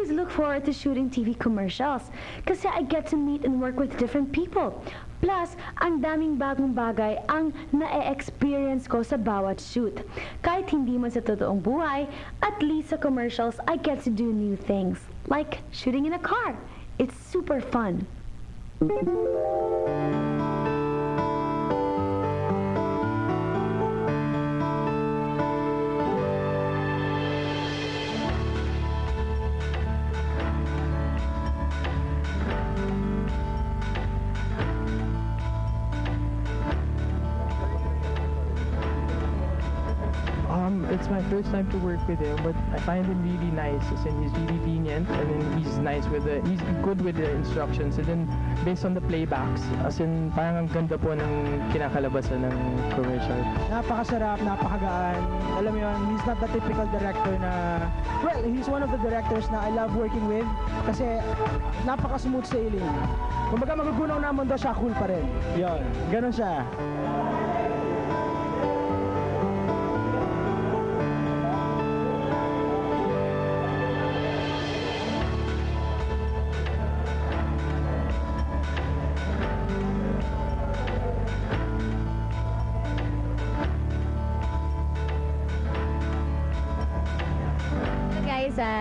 always look forward to shooting TV commercials kasi I get to meet and work with different people. Plus, ang daming bagong bagay ang na-experience ko sa bawat shoot. Kahit hindi man sa totoong buhay, at least sa commercials, I get to do new things. Like shooting in a car. It's super fun. It's my first time to work with him, but I find him really nice. As in, he's really lenient, and then he's nice with he's good with the instructions, and then based on the playbacks, as in, parang ang ganda po ng kinakalabasan ng commercial. Napakasarap, napakagaan. Alam mo yun, he's not the typical director na, well, he's one of the directors na I love working with kasi napaka-smooth sailing. Kumbaga magugunaw na mundo siya, cool pa rin. Yun, ganun siya.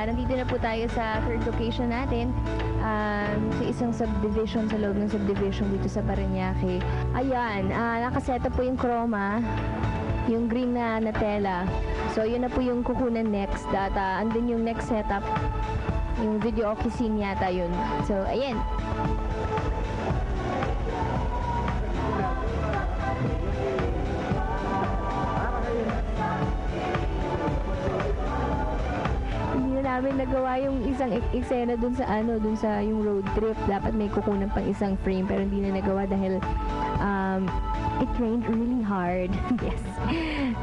Nandito na po tayo sa third location natin, sa isang subdivision, sa loob ng subdivision dito sa Parañaque. Ayan, nakaset up po yung chroma, yung green na tela. So yun na po yung kukunan next. Andun yung next setup, yung video okay scene yata yun. So ayan. Namin nagawa yung isang eksena dun sa yung road trip. Dapat may kukunan pang isang frame pero hindi na nagawa dahil it rained really hard. Yes.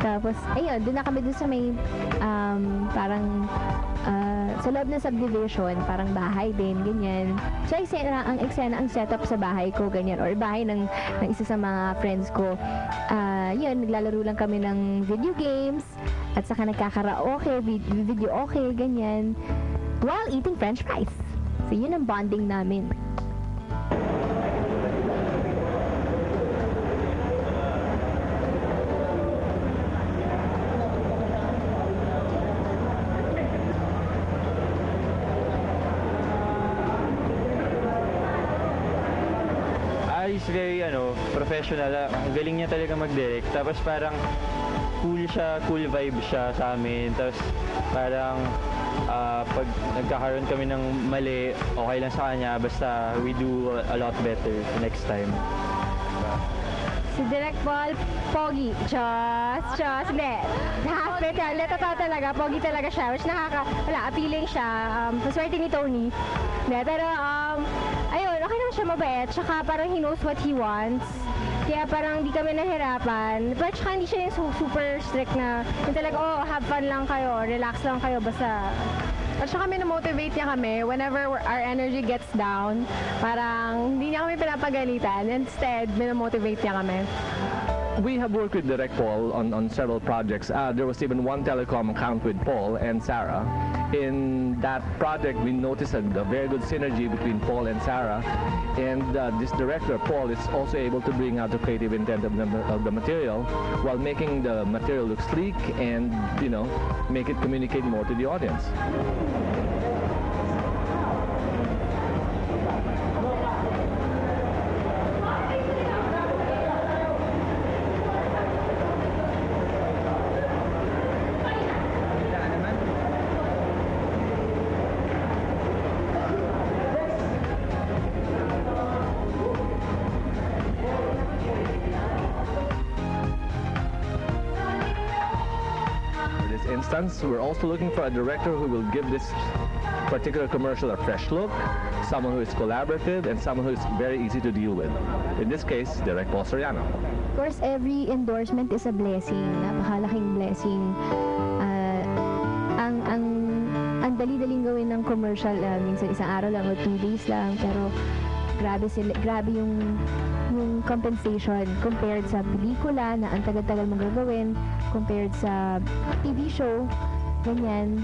Tapos ayun, dun na kami dun sa may parang sa loob ng subdivision, parang bahay din, ganyan. So ang eksena, ang setup sa bahay ko, ganyan, or bahay ng isa sa mga friends ko. Yun, naglalaro lang kami ng video games. At saka nagkakaraoke, video okay, ganyan. While eating french fries. So yun ang bonding namin. He's very professional. Ang galing niya talaga mag-direct. Tapos parang cool siya, cool vibe siya sa amin. Tapos parang pag nagkakaroon kami ng mali, okay lang sa kanya. Basta we do a lot better next time. Si Direct Paul, pogi. Just, hindi. Totoo talaga, pogi talaga siya. Which appealing siya. Paswerte ni Tony. Pero, ayun, okay naman siya mabait. Tsaka parang he knows what he wants. Kaya parang hindi kami nahirapan. Pero tsaka hindi siya yung super strict na, yung talaga, have fun lang kayo, relax lang kayo, basta. At saka motivate niya kami whenever our energy gets down. Parang hindi niya kami pinapagalitan. Instead, motivate niya kami. We have worked with Direct Paul on several projects. There was even one telecom account with Paul and Sarah. In that project, we noticed a very good synergy between Paul and Sarah. And this director, Paul, is also able to bring out the creative intent of the material while making the material look sleek and, make it communicate more to the audience. We're also looking for a director who will give this particular commercial a fresh look, someone who is collaborative, and someone who is very easy to deal with. In this case, Direct Paul Soriano. Of course, every endorsement is a blessing, napakalaking blessing. Ang dali-daling gawin ng commercial, minsan isang araw lang o 2 days lang, pero grabe yung compensation compared sa pelikula na ang tagal-tagal mong gagawin, compared sa TV show, ganyan.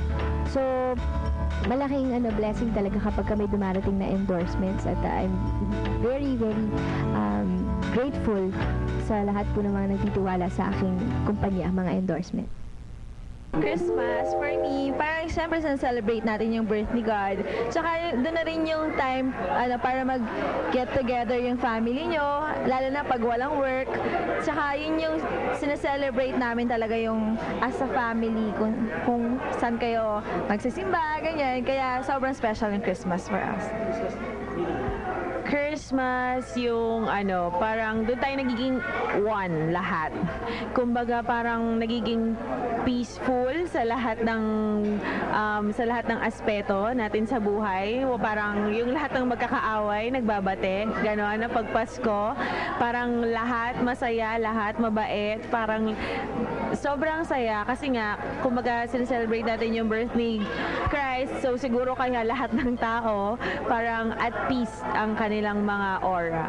So, malaking blessing talaga kapag may dumarating na endorsements at I'm very, very grateful sa lahat po ng mga nagtitiwala sa aking kumpanya, mga endorsement. Christmas, for me, parang siyempre celebrate natin yung birth ni God. Tsaka doon na rin yung time para mag-get together yung family nyo, lalo na pag walang work. Tsaka yun yung sineselebrate namin talaga yung as a family, kung saan kayo magsisimba, ganyan. Kaya sobrang special yung Christmas for us. Christmas, yung parang doon tayo nagiging one lahat. Kumbaga parang nagiging peaceful sa lahat ng aspeto natin sa buhay. O parang yung lahat ng magkakaaway, nagbabate, gano'n na pag Pasko. Parang lahat masaya, lahat mabait, parang sobrang saya kasi nga, kumbaga sineselebrate natin yung birth ni Christ, so siguro kaya lahat ng tao parang at peace ang kanilang mga aura.